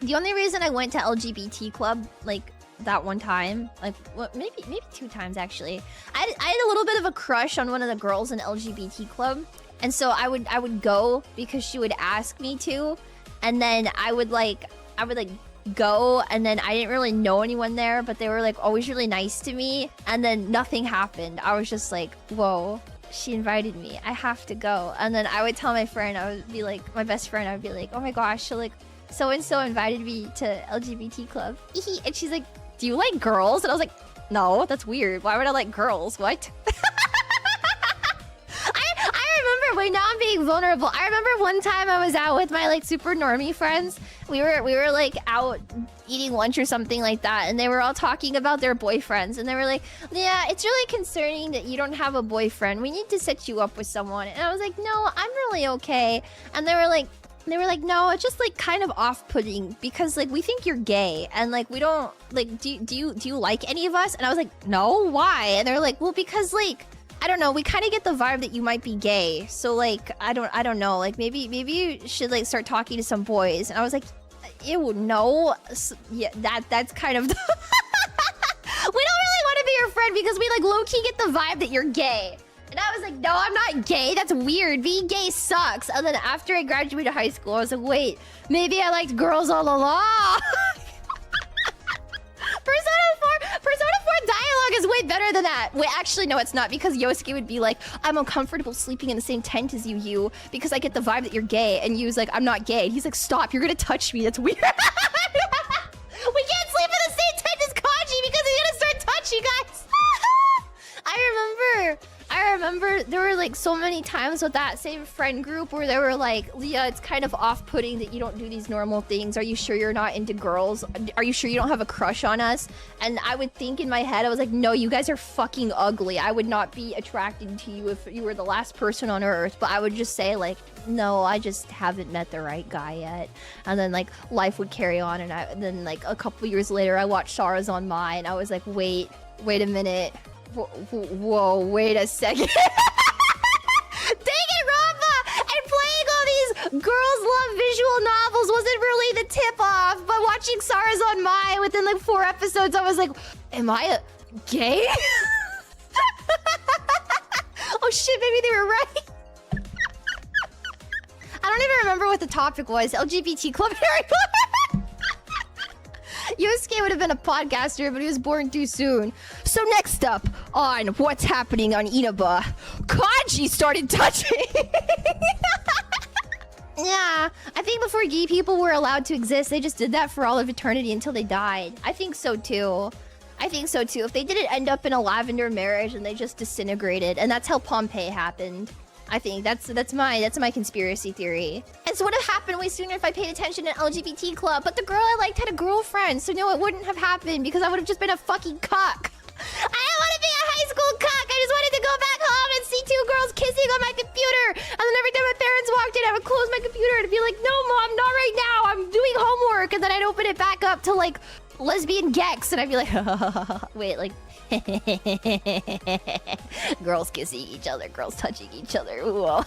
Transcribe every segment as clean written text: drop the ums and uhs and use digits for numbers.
The only reason I went to LGBT club, like, that one time, like, what, maybe 2 times, actually. I had a little bit of a crush on one of the girls in LGBT club. And so I would go because she would ask me to. And then I would go, and then I didn't really know anyone there, but they were, like, always really nice to me. And then nothing happened. I was just like, whoa, she invited me. I have to go. And then I would tell my friend, I would be like, my best friend, I would be like, oh my gosh, so, like, so-and-so invited me to LGBT club. And she's like, do you like girls? And I was like, no, that's weird. Why would I like girls? What? I remember, wait, now I'm being vulnerable. I remember one time I was out with my like super normie friends. We were like out eating lunch or something like that, and they were all talking about their boyfriends, and they were like, yeah, it's really concerning that you don't have a boyfriend. We need to set you up with someone. And I was like, no, I'm really okay. And they were like, no, it's just like kind of off-putting because like we think you're gay, and like we don't like, do you like any of us? And I was like, no, why? And they're like, well, because like, I don't know, we kind of get the vibe that you might be gay, so like I don't know, like maybe you should like start talking to some boys. And I was like, ew, no. Yeah, that's kind of we don't really want to be your friend because we like low-key get the vibe that you're gay. And I was like, no, I'm not gay. That's weird. Being gay sucks. And then after I graduated high school, I was like, wait, maybe I liked girls all along. Persona 4 dialogue is way better than that. Wait, actually, no, it's not. Because Yosuke would be like, I'm uncomfortable sleeping in the same tent as you, because I get the vibe that you're gay. And Yu's like, I'm not gay. And he's like, stop, you're gonna touch me. That's weird. We can't sleep in the same tent as Kaji because he's gonna start touching guys. I remember there were like so many times with that same friend group where they were like, Leah, it's kind of off-putting that you don't do these normal things. Are you sure you're not into girls? Are you sure you don't have a crush on us? And I would think in my head, I was like, no, you guys are fucking ugly. I would not be attracted to you if you were the last person on earth. But I would just say like, no, I just haven't met the right guy yet. And then like life would carry on. And then like a couple years later, I watched Sarazanmai, and I was like, wait a minute. Whoa, wait a second. Dang it, Rafa! And playing all these girls love visual novels wasn't really the tip-off, but watching Sarazanmai within like 4 episodes, I was like, am I gay? Oh shit, maybe they were right. I don't even remember what the topic was. LGBT club area. Yosuke would have been a podcaster, but he was born too soon. So next up on What's Happening on Inaba, Kaji started touching. Yeah, I think before gay people were allowed to exist, they just did that for all of eternity until they died. I think so too. If they didn't end up in a lavender marriage and they just disintegrated, and that's how Pompeii happened. I think that's my conspiracy theory. And so what would have happened way sooner if I paid attention to LGBT club, but the girl I liked had a girlfriend, so no, it wouldn't have happened because I would have just been a fucking cuck. I didn't want to be a high school cuck. I just wanted to go back home and see 2 girls kissing on my computer. And then every time my parents walked in, I would close my computer and be like, no, Mom, not right now. I'm doing homework. And then I'd open it back up to like lesbian gex, and I'd be like, wait, like, girls kissing each other, girls touching each other. Whoa.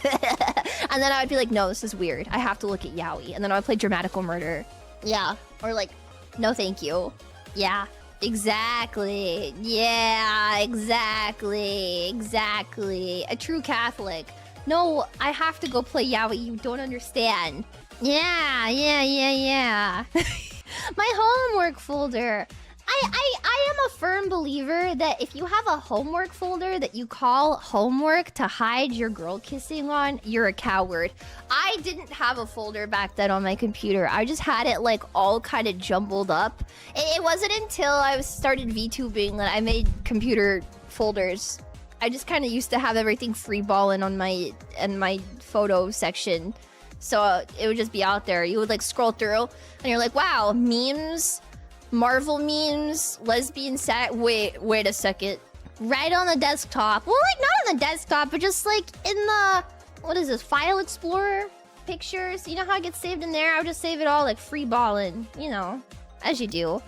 And then I would be like, no, this is weird. I have to look at yaoi. And then I would play Dramatical Murder. Yeah. Or like, no thank you. Yeah. Exactly. Yeah, exactly. A true Catholic. No, I have to go play yaoi. You don't understand. Yeah. My homework folder. I am a firm believer that if you have a homework folder that you call homework to hide your girl kissing on, you're a coward. I didn't have a folder back then on my computer. I just had it like all kind of jumbled up. It wasn't until I started VTubing that I made computer folders. I just kind of used to have everything freeballing on my photo section. So it would just be out there. You would like scroll through and you're like, wow, memes, Marvel memes, lesbian set. Wait a second. Right on the desktop. Well, like not on the desktop, but just like in the, what is this, File Explorer pictures. You know how it gets saved in there? I would just save it all like freeballing, you know, as you do.